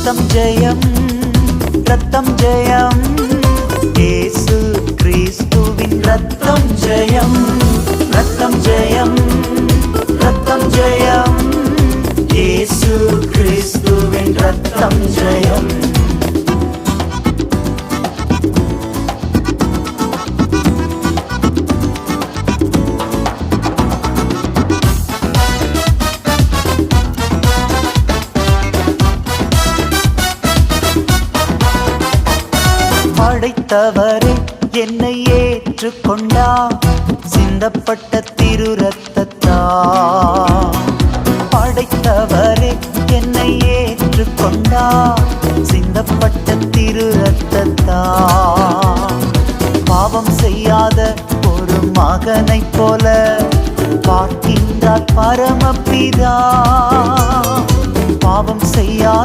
ரத்தம் ஜெயம், ரத்தம் ஜெயம், இயேசு கிறிஸ்துவின் ரத்தம் ஜெயம், ரத்தம் ஜெயம், ரத்தம் ஜெயம், இயேசு கிறிஸ்துவின் ரத்தம் ஜெயம். படைத்தவரே என்னை ஏற்றுக்கொண்டார், சிந்தப்பட்ட திரு ரத்தத்தால். படைத்தவரே என்னை ஏற்றுக்கொண்டார், சிந்தப்பட்ட திரு ரத்தத்தால். பாவம் செய்யாத ஒரு மகனைப் போல பார்க்கின்றார் பரமபிதா. பாவம் செய்யாத